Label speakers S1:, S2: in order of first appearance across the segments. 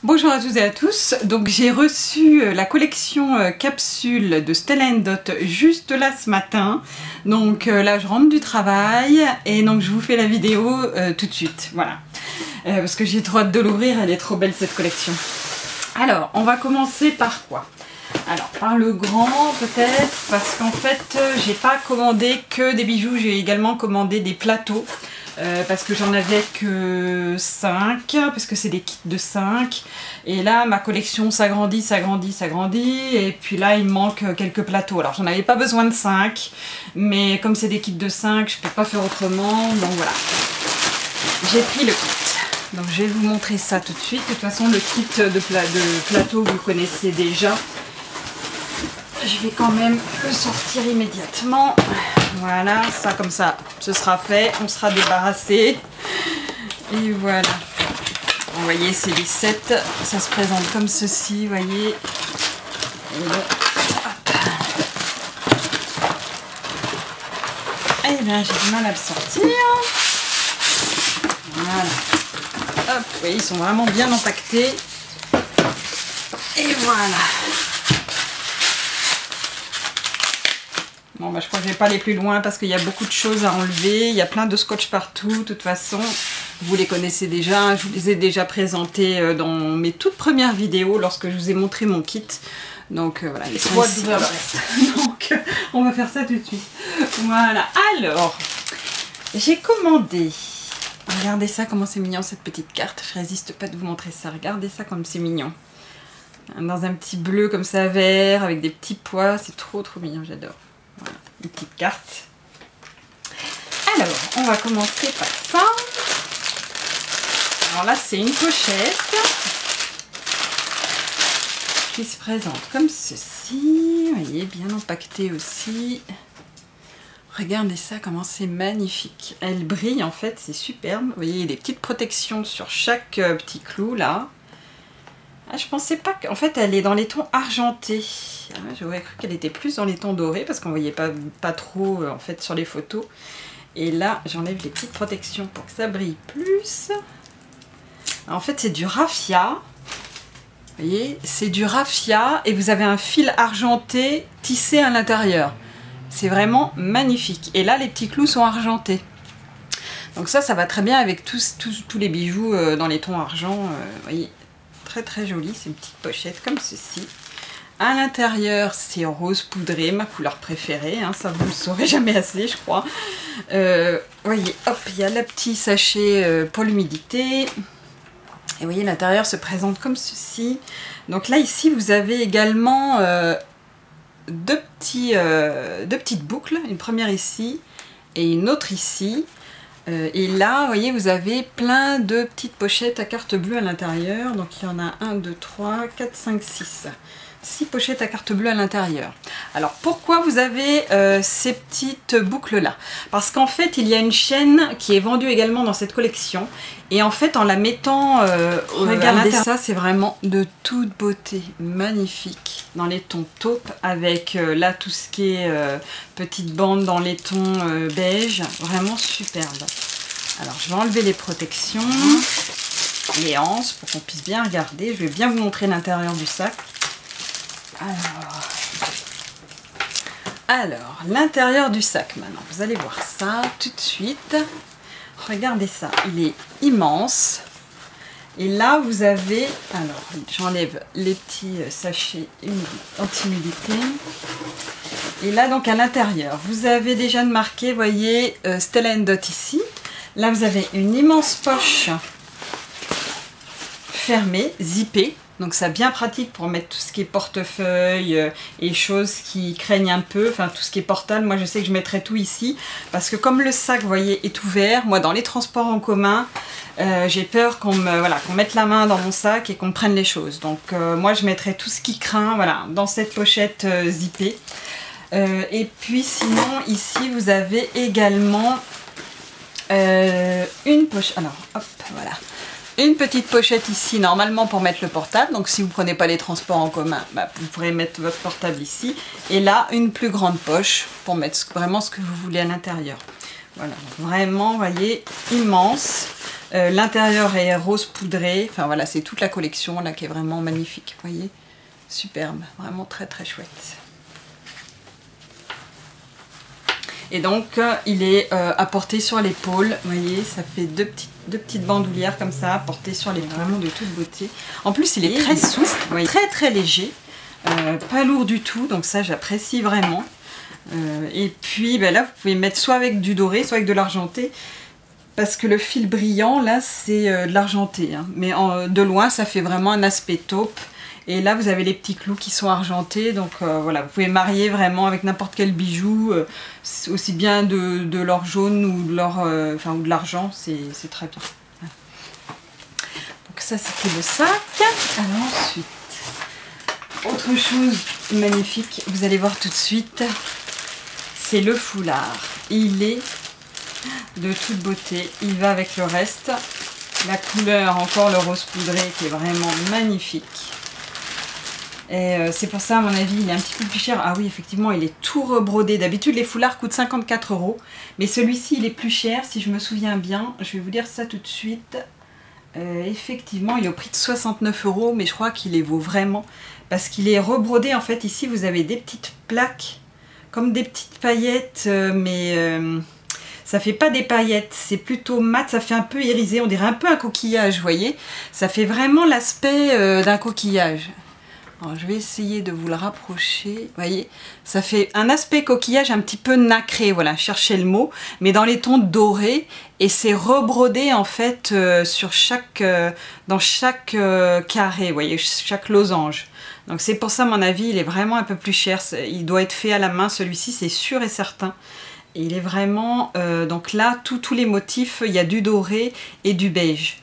S1: Bonjour à toutes et à tous, donc j'ai reçu la collection capsule de Stella & Dot juste là ce matin. Donc là je rentre du travail et donc je vous fais la vidéo tout de suite, voilà. Parce que j'ai trop hâte de l'ouvrir, elle est trop belle cette collection. Alors on va commencer par quoi? Alors par le grand peut-être, parce qu'en fait j'ai pas commandé que des bijoux, j'ai également commandé des plateaux. Parce que j'en avais que 5, parce que c'est des kits de 5. Et là, ma collection s'agrandit, s'agrandit, s'agrandit. Et puis là, il me manque quelques plateaux. Alors, j'en avais pas besoin de 5. Mais comme c'est des kits de 5, je peux pas faire autrement. Donc voilà. J'ai pris le kit. Donc, je vais vous montrer ça tout de suite. De toute façon, le kit de plateau, vous connaissez déjà. Je vais quand même le sortir immédiatement. Voilà, ça comme ça, ce sera fait, on sera débarrassé. Et voilà. Vous voyez, c'est les 7. Ça se présente comme ceci, vous voyez. Et là, hop. Et bien, j'ai du mal à le sortir. Voilà. Hop, vous voyez, ils sont vraiment bien empaquetés. Et voilà. Bon, bah, je crois que je ne vais pas aller plus loin parce qu'il y a beaucoup de choses à enlever. Il y a plein de scotch partout. De toute façon, vous les connaissez déjà. Je vous les ai déjà présentés dans mes toutes premières vidéos lorsque je vous ai montré mon kit. Donc voilà, ils sont ici. Donc on va faire ça tout de suite. Voilà. Alors, j'ai commandé. Regardez ça, comment c'est mignon cette petite carte. Je résiste pas de vous montrer ça. Regardez ça comme c'est mignon. Dans un petit bleu comme ça, vert, avec des petits pois. C'est trop mignon, j'adore. Voilà, une petite carte. Alors, on va commencer par ça. Alors là, c'est une pochette qui se présente comme ceci. Vous voyez, bien empaquetée aussi. Regardez ça, comment c'est magnifique. Elle brille, en fait, c'est superbe. Vous voyez, il y a des petites protections sur chaque petit clou, là. Ah, je pensais pas qu'en fait elle est dans les tons argentés. Ah, j'aurais cru qu'elle était plus dans les tons dorés parce qu'on voyait pas trop en fait sur les photos. Et là j'enlève les petites protections pour que ça brille plus. Alors, en fait c'est du raffia. Vous voyez, c'est du raffia et vous avez un fil argenté tissé à l'intérieur. C'est vraiment magnifique. Et là les petits clous sont argentés. Donc ça va très bien avec tous les bijoux dans les tons argent. Vous voyez. Très joli, c'est une petite pochette comme ceci. À l'intérieur, c'est rose poudré, ma couleur préférée, hein, ça vous ne le saurez jamais assez, je crois. Voyez, hop, il y a le petit sachet pour l'humidité. Et vous voyez, l'intérieur se présente comme ceci. Donc là, ici, vous avez également deux petites boucles, une première ici et une autre ici. Et là, vous voyez, vous avez plein de petites pochettes à carte bleue à l'intérieur. Donc, il y en a 1, 2, 3, 4, 5, 6. 6 pochettes à carte bleue à l'intérieur. Alors, pourquoi vous avez ces petites boucles-là? Parce qu'en fait, il y a une chaîne qui est vendue également dans cette collection. Et en fait, en la mettant... regardez ça, c'est vraiment de toute beauté. Magnifique. Dans les tons taupe, avec là, tout ce qui est petite bande dans les tons beige. Vraiment superbe. Alors, je vais enlever les protections. Les anses, pour qu'on puisse bien regarder. Je vais bien vous montrer l'intérieur du sac. Alors, l'intérieur du sac maintenant, vous allez voir ça tout de suite. Regardez ça, il est immense. Et là, vous avez, alors j'enlève les petits sachets anti-humidité. Et là, donc à l'intérieur, vous avez déjà marqué, vous voyez, Stella & Dot ici. Là, vous avez une immense poche fermée, zippée. Donc ça bien pratique pour mettre tout ce qui est portefeuille et choses qui craignent un peu, enfin tout ce qui est portable. Moi je sais que je mettrai tout ici parce que comme le sac, vous voyez, est ouvert, moi dans les transports en commun, j'ai peur qu'on mette la main dans mon sac et qu'on prenne les choses. Donc moi je mettrai tout ce qui craint, voilà, dans cette pochette zippée. Et puis sinon ici vous avez également une pochette, alors hop, voilà. Une petite pochette ici, normalement pour mettre le portable. Donc si vous ne prenez pas les transports en commun, bah, vous pourrez mettre votre portable ici. Et là, une plus grande poche pour mettre vraiment ce que vous voulez à l'intérieur. Voilà, vraiment, vous voyez, immense. L'intérieur est rose poudré. Enfin voilà, c'est toute la collection là qui est vraiment magnifique. Vous voyez, superbe, vraiment très très chouette. Et donc il est à porter sur l'épaule. Vous voyez, ça fait deux petites bandoulières comme ça, à porter sur l'épaule, vraiment de toute beauté. En plus, il est très souple, voyez, très très léger, pas lourd du tout. Donc ça, j'apprécie vraiment. Et puis ben là, vous pouvez mettre soit avec du doré, soit avec de l'argenté. Parce que le fil brillant, là, c'est de l'argenté. Hein. Mais de loin, ça fait vraiment un aspect taupe. Et là, vous avez les petits clous qui sont argentés. Donc voilà, vous pouvez marier vraiment avec n'importe quel bijou. Aussi bien de l'or jaune ou de l'argent. C'est très bien. Donc ça, c'était le sac. Alors ensuite, autre chose magnifique, vous allez voir tout de suite, c'est le foulard. Il est de toute beauté, il va avec le reste. La couleur, encore le rose poudré qui est vraiment magnifique. Et c'est pour ça, à mon avis, il est un petit peu plus cher. Ah oui, effectivement, il est tout rebrodé. D'habitude, les foulards coûtent 54 €. Mais celui-ci, il est plus cher, si je me souviens bien. Je vais vous dire ça tout de suite. Effectivement, il est au prix de 69 €, mais je crois qu'il les vaut vraiment. Parce qu'il est rebrodé, en fait. Ici, vous avez des petites plaques, comme des petites paillettes, mais... ça fait pas des paillettes, c'est plutôt mat, ça fait un peu irisé, on dirait un peu un coquillage, vous voyez. Ça fait vraiment l'aspect d'un coquillage. Alors, je vais essayer de vous le rapprocher, vous voyez. Ça fait un aspect coquillage un petit peu nacré, voilà, cherchez le mot, mais dans les tons dorés. Et c'est rebrodé en fait dans chaque carré, vous voyez, chaque losange. Donc c'est pour ça, à mon avis, il est vraiment un peu plus cher. Il doit être fait à la main, celui-ci, c'est sûr et certain. Et il est vraiment, donc là, tous les motifs, il y a du doré et du beige.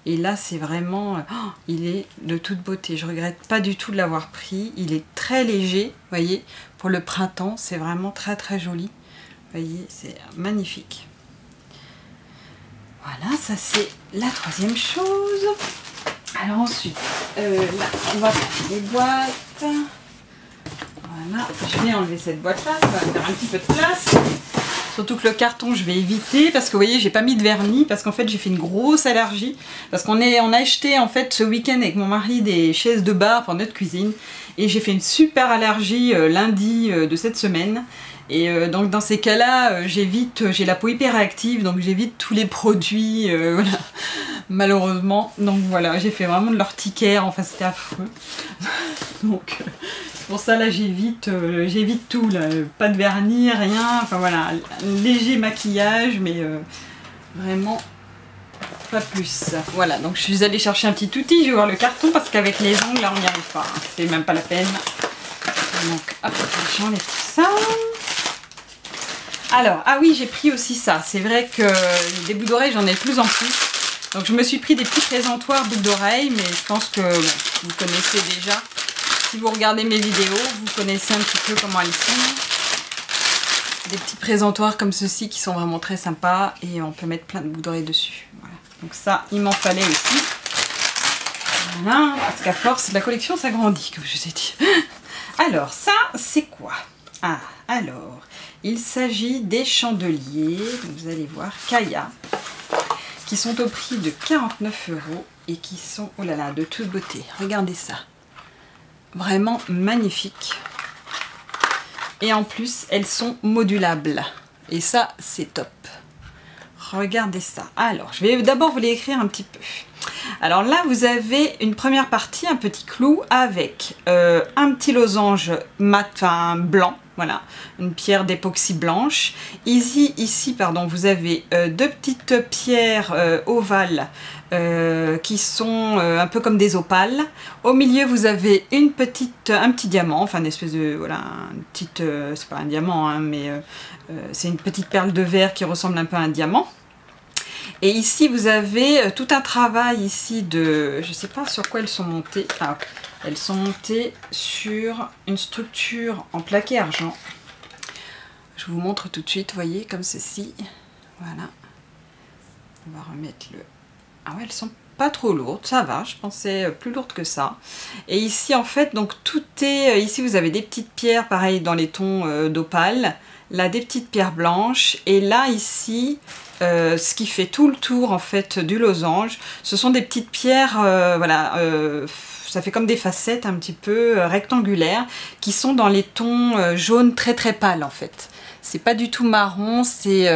S1: Et là, c'est vraiment, il est de toute beauté. Je regrette pas du tout de l'avoir pris. Il est très léger, vous voyez, pour le printemps, c'est vraiment très très joli. Vous voyez, c'est magnifique. Voilà, ça c'est la troisième chose. Alors ensuite, là, on va prendre les boîtes. Voilà, je vais enlever cette boîte-là, ça va faire un petit peu de place. Surtout que le carton, je vais éviter parce que vous voyez, j'ai pas mis de vernis parce qu'en fait, j'ai fait une grosse allergie. Parce qu'on a acheté en fait ce week-end avec mon mari des chaises de bar pour notre cuisine. Et j'ai fait une super allergie lundi de cette semaine. Et donc dans ces cas-là, j'évite, j'ai la peau hyper réactive, donc j'évite tous les produits, voilà, malheureusement. Donc voilà, j'ai fait vraiment de l'urticaire, enfin c'était affreux. Donc c'est pour ça là j'évite tout, là. Pas de vernis, rien, enfin voilà, un léger maquillage, mais vraiment pas plus. Voilà, donc je suis allée chercher un petit outil, je vais voir le carton, parce qu'avec les ongles là on n'y arrive pas, hein. C'est même pas la peine. Donc hop, j'enlève tout ça. Alors, ah oui, j'ai pris aussi ça. C'est vrai que des boucles d'oreilles, j'en ai de plus en plus. Donc je me suis pris des petits présentoirs boucles d'oreilles, mais je pense que bon, vous connaissez déjà. Si vous regardez mes vidéos, vous connaissez un petit peu comment elles sont. Des petits présentoirs comme ceci qui sont vraiment très sympas et on peut mettre plein de boucles d'oreilles dessus. Voilà. Donc ça, il m'en fallait aussi. Voilà, parce qu'à force, la collection s'agrandit, comme je vous ai dit. Alors, ça, c'est quoi? Ah, alors, il s'agit des chandeliers, vous allez voir, Kaya, qui sont au prix de 49 € et qui sont, oh là là, de toute beauté. Regardez ça. Vraiment magnifique. Et en plus, elles sont modulables. Et ça, c'est top. Regardez ça. Alors, je vais d'abord vous les écrire un petit peu. Alors là, vous avez une première partie, un petit clou avec un petit losange mat, enfin blanc. Voilà, une pierre d'époxy blanche. Ici, pardon, vous avez deux petites pierres ovales qui sont un peu comme des opales. Au milieu, vous avez un petit diamant, enfin une espèce de, voilà, une petite, c'est pas un diamant, hein, mais c'est une petite perle de verre qui ressemble un peu à un diamant. Et ici, vous avez tout un travail ici de, je sais pas sur quoi elles sont montées. Ah, elles sont montées sur une structure en plaqué argent. Je vous montre tout de suite, vous voyez, comme ceci. Voilà. On va remettre le... Ah ouais, elles sont pas trop lourdes, ça va, je pensais plus lourdes que ça. Et ici, en fait, donc tout est... Ici, vous avez des petites pierres, pareil, dans les tons d'opale. là des petites pierres blanches, et là ici, ce qui fait tout le tour en fait du losange, ce sont des petites pierres, voilà, ça fait comme des facettes un petit peu rectangulaires, qui sont dans les tons jaunes très très pâles en fait. C'est pas du tout marron, c'est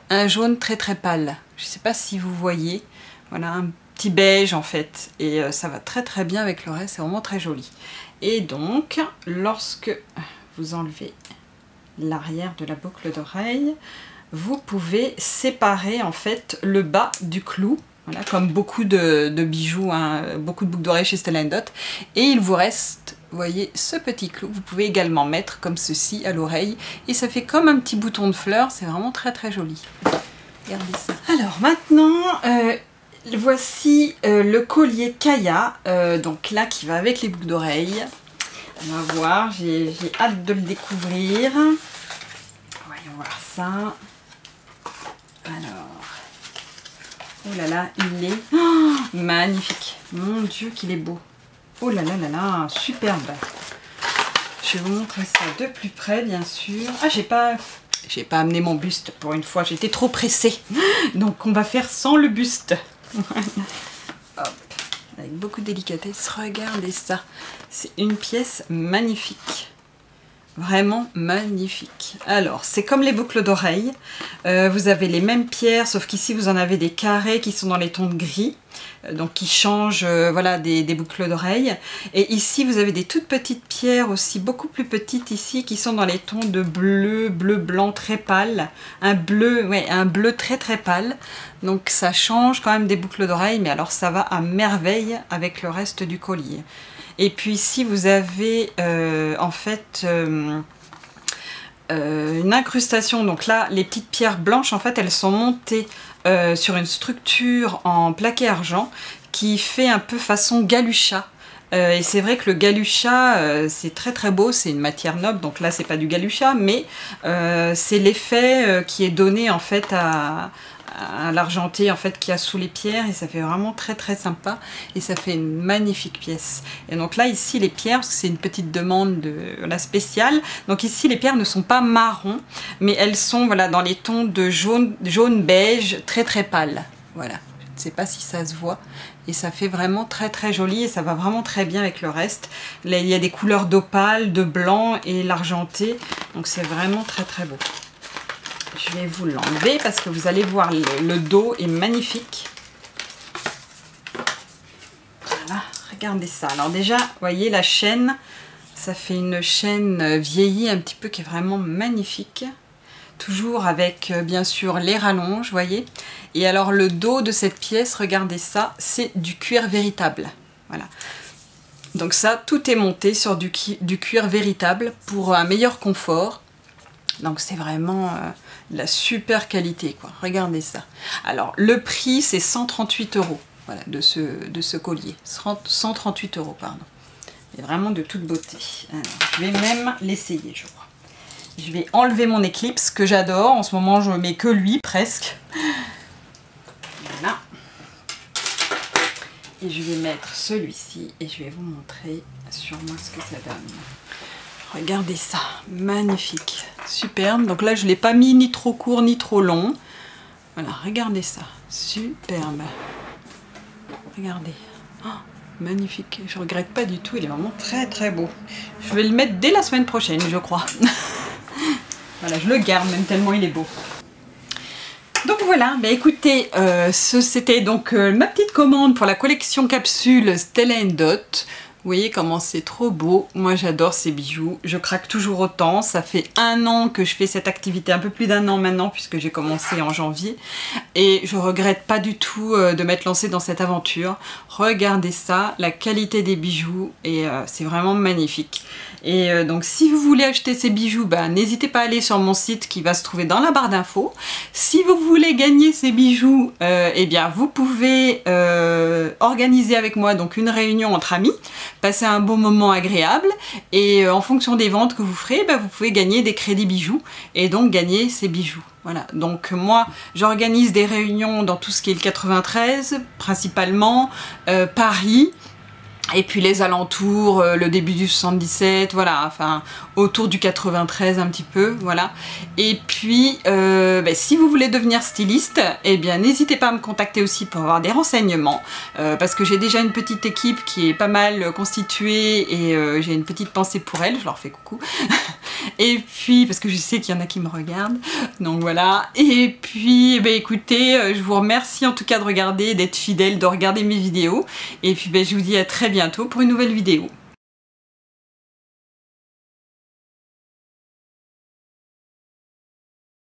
S1: un jaune très très pâle. Je sais pas si vous voyez, voilà, un petit beige en fait, et ça va très très bien avec le reste, c'est vraiment très joli. Et donc, lorsque vous enlevez l'arrière de la boucle d'oreille, vous pouvez séparer en fait le bas du clou, voilà, comme beaucoup de bijoux, hein, beaucoup de boucles d'oreilles chez Stella & Dot, et il vous reste, vous voyez, ce petit clou. Vous pouvez également mettre comme ceci à l'oreille, et ça fait comme un petit bouton de fleur, c'est vraiment très très joli. Regardez ça. Alors maintenant, voici le collier Kaya, donc là qui va avec les boucles d'oreilles. On va voir, j'ai hâte de le découvrir. Voyons voir ça. Alors, oh là là, il est magnifique. Mon Dieu qu'il est beau. Oh là là là là, superbe. Je vais vous montrer ça de plus près, bien sûr. Ah, j'ai pas amené mon buste pour une fois, j'étais trop pressée. Donc on va faire sans le buste. Hop, avec beaucoup de délicatesse. Regardez ça. C'est une pièce magnifique. Vraiment magnifique. Alors, c'est comme les boucles d'oreilles. Vous avez les mêmes pierres, sauf qu'ici, vous en avez des carrés qui sont dans les tons de gris. Donc, qui changent voilà, des boucles d'oreilles. Et ici, vous avez des toutes petites pierres aussi, beaucoup plus petites ici, qui sont dans les tons de bleu, bleu-blanc très pâle. Un bleu, ouais, un bleu très très pâle. Donc, ça change quand même des boucles d'oreilles, mais alors ça va à merveille avec le reste du collier. Et puis ici, vous avez en fait une incrustation. Donc là, les petites pierres blanches, en fait, elles sont montées sur une structure en plaqué argent qui fait un peu façon galucha. Et c'est vrai que le galucha, c'est très très beau, c'est une matière noble. Donc là, c'est pas du galucha, mais c'est l'effet qui est donné en fait à l'argenté en fait qu'il y a sous les pierres, et ça fait vraiment très très sympa, et ça fait une magnifique pièce. Et donc là ici les pierres, parce que c'est une petite demande de la spéciale, donc ici les pierres ne sont pas marron, mais elles sont voilà dans les tons de jaune beige très très pâle. Voilà, je ne sais pas si ça se voit, et ça fait vraiment très très joli, et ça va vraiment très bien avec le reste. Là il y a des couleurs d'opale, de blanc et l'argenté, donc c'est vraiment très très beau. Je vais vous l'enlever parce que vous allez voir, le dos est magnifique. Voilà, regardez ça. Alors déjà, vous voyez la chaîne, ça fait une chaîne vieillie un petit peu qui est vraiment magnifique. Toujours avec bien sûr les rallonges, vous voyez. Et alors le dos de cette pièce, regardez ça, c'est du cuir véritable. Voilà. Donc ça, tout est monté sur du cuir véritable pour un meilleur confort. Donc c'est vraiment de la super qualité, quoi. Regardez ça. Alors le prix c'est 138 €, voilà, de ce collier. 138 €, pardon. Et vraiment de toute beauté. Alors, je vais même l'essayer, je crois. Je vais enlever mon éclipse que j'adore. En ce moment je mets que lui presque. Voilà. Et je vais mettre celui-ci et je vais vous montrer sur moi ce que ça donne. Regardez ça, magnifique, superbe. Donc là, je ne l'ai pas mis ni trop court ni trop long. Voilà, regardez ça, superbe. Regardez, oh, magnifique. Je ne regrette pas du tout, il est vraiment très très beau. Je vais le mettre dès la semaine prochaine, je crois. Voilà, je le garde même tellement il est beau. Donc voilà, bah écoutez, c'était donc ma petite commande pour la collection capsule Stella & Dot. Vous voyez comment c'est trop beau. Moi j'adore ces bijoux, je craque toujours autant. Ça fait 1 an que je fais cette activité, un peu plus d'1 an maintenant puisque j'ai commencé en janvier. Et je regrette pas du tout de m'être lancée dans cette aventure. Regardez ça, la qualité des bijoux, et c'est vraiment magnifique. Et donc si vous voulez acheter ces bijoux, bah, n'hésitez pas à aller sur mon site qui va se trouver dans la barre d'infos. Si vous voulez gagner ces bijoux, eh bien vous pouvez organiser avec moi donc une réunion entre amis, passer un bon moment agréable, et en fonction des ventes que vous ferez, bah, vous pouvez gagner des crédits bijoux et donc gagner ces bijoux. Voilà, donc moi j'organise des réunions dans tout ce qui est le 93 principalement, Paris. Et puis les alentours, le début du 77, voilà, enfin autour du 93 un petit peu, voilà. Et puis, si vous voulez devenir styliste, eh bien n'hésitez pas à me contacter aussi pour avoir des renseignements, parce que j'ai déjà une petite équipe qui est pas mal constituée et j'ai une petite pensée pour elle, je leur fais coucou. Et puis, parce que je sais qu'il y en a qui me regardent, donc voilà. Et puis, écoutez, je vous remercie en tout cas de regarder, d'être fidèle, de regarder mes vidéos. Et puis, je vous dis à très bientôt pour une nouvelle vidéo.